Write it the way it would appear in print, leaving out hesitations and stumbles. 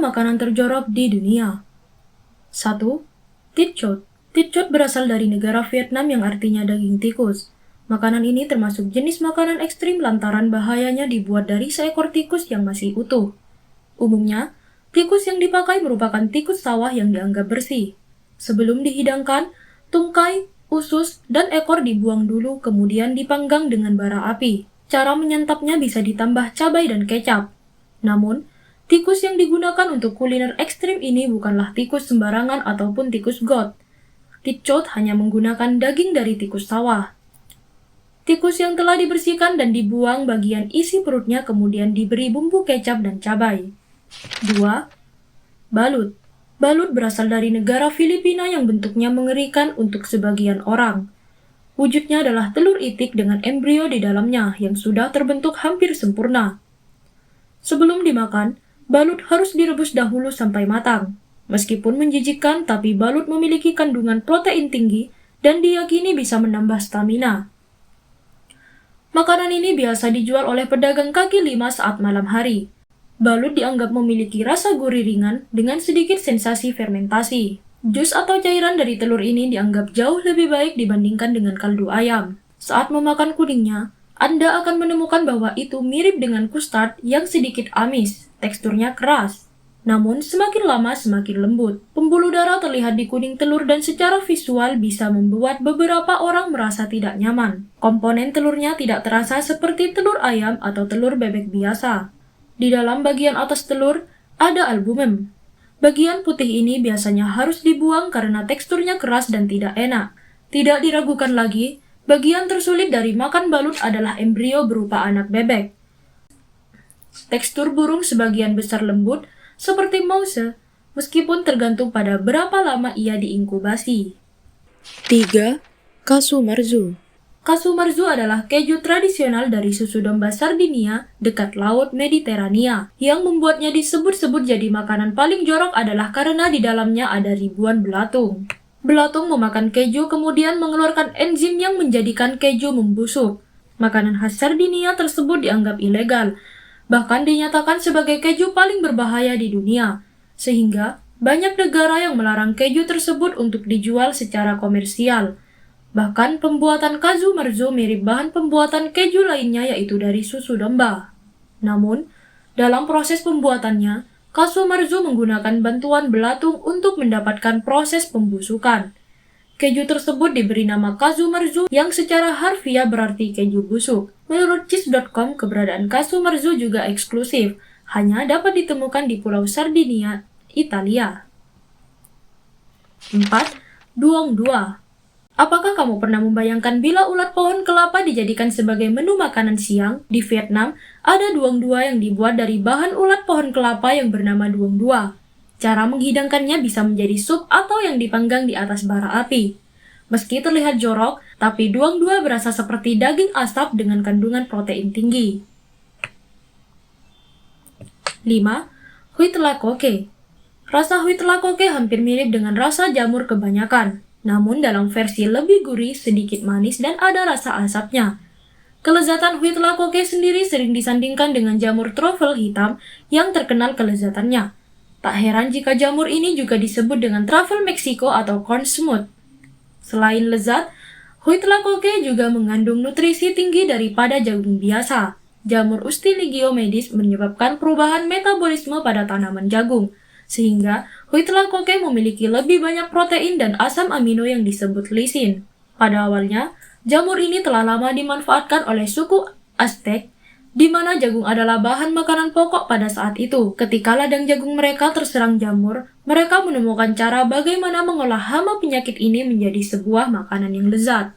makanan terjorok di dunia. 1. Thịt chốt. Thịt chốt berasal dari negara Vietnam yang artinya daging tikus. Makanan ini termasuk jenis makanan ekstrim lantaran bahayanya dibuat dari seekor tikus yang masih utuh. Umumnya, tikus yang dipakai merupakan tikus sawah yang dianggap bersih. Sebelum dihidangkan, tungkai, usus, dan ekor dibuang dulu kemudian dipanggang dengan bara api. Cara menyantapnya bisa ditambah cabai dan kecap. Namun, tikus yang digunakan untuk kuliner ekstrim ini bukanlah tikus sembarangan ataupun tikus got. Thịt chốt hanya menggunakan daging dari tikus sawah. Tikus yang telah dibersihkan dan dibuang bagian isi perutnya kemudian diberi bumbu kecap dan cabai. 2. Balut. Balut berasal dari negara Filipina yang bentuknya mengerikan untuk sebagian orang. Wujudnya adalah telur itik dengan embrio di dalamnya yang sudah terbentuk hampir sempurna. Sebelum dimakan, balut harus direbus dahulu sampai matang. Meskipun menjijikkan, tapi balut memiliki kandungan protein tinggi dan diyakini bisa menambah stamina. Makanan ini biasa dijual oleh pedagang kaki lima saat malam hari. Balut dianggap memiliki rasa gurih ringan dengan sedikit sensasi fermentasi. Jus atau cairan dari telur ini dianggap jauh lebih baik dibandingkan dengan kaldu ayam. Saat memakan kuningnya, Anda akan menemukan bahwa itu mirip dengan custard yang sedikit amis, teksturnya keras. Namun semakin lama semakin lembut. Pembuluh darah terlihat di kuning telur dan secara visual bisa membuat beberapa orang merasa tidak nyaman. Komponen telurnya tidak terasa seperti telur ayam atau telur bebek biasa. Di dalam bagian atas telur, ada albumem. Bagian putih ini biasanya harus dibuang karena teksturnya keras dan tidak enak. Tidak diragukan lagi, bagian tersulit dari makan balut adalah embrio berupa anak bebek. Tekstur burung sebagian besar lembut, seperti mouse, meskipun tergantung pada berapa lama ia diinkubasi. 3. Casu marzu. Casu marzu adalah keju tradisional dari susu domba Sardinia dekat Laut Mediterania. Yang membuatnya disebut-sebut jadi makanan paling jorok adalah karena di dalamnya ada ribuan belatung. Belatung memakan keju kemudian mengeluarkan enzim yang menjadikan keju membusuk. Makanan khas Sardinia tersebut dianggap ilegal, bahkan dinyatakan sebagai keju paling berbahaya di dunia, sehingga banyak negara yang melarang keju tersebut untuk dijual secara komersial. Bahkan pembuatan casu marzu mirip bahan pembuatan keju lainnya yaitu dari susu domba. Namun, dalam proses pembuatannya, casu marzu menggunakan bantuan belatung untuk mendapatkan proses pembusukan. Keju tersebut diberi nama casu marzu yang secara harfiah berarti keju busuk. Menurut cheese.com, keberadaan casu marzu juga eksklusif, hanya dapat ditemukan di Pulau Sardinia, Italia. 4. Duong dua. Apakah kamu pernah membayangkan bila ulat pohon kelapa dijadikan sebagai menu makanan siang? Di Vietnam, ada duong dua yang dibuat dari bahan ulat pohon kelapa yang bernama duong dua. Cara menghidangkannya bisa menjadi sup atau yang dipanggang di atas bara api. Meski terlihat jorok, tapi duong dua berasa seperti daging asap dengan kandungan protein tinggi. 5. Huit lakoke. Rasa huit lakoke hampir mirip dengan rasa jamur kebanyakan. Namun dalam versi lebih gurih, sedikit manis, dan ada rasa asapnya. Kelezatan huit lakoke sendiri sering disandingkan dengan jamur trofel hitam yang terkenal kelezatannya. Tak heran jika jamur ini juga disebut dengan truffle Meksiko atau corn smooth. Selain lezat, huit lakoke juga mengandung nutrisi tinggi daripada jagung biasa. Jamur Ustiligio medis menyebabkan perubahan metabolisme pada tanaman jagung, sehingga huit lakoke memiliki lebih banyak protein dan asam amino yang disebut lisin. Pada awalnya, jamur ini telah lama dimanfaatkan oleh suku Aztec, di mana jagung adalah bahan makanan pokok pada saat itu. Ketika ladang jagung mereka terserang jamur, mereka menemukan cara bagaimana mengolah hama penyakit ini menjadi sebuah makanan yang lezat.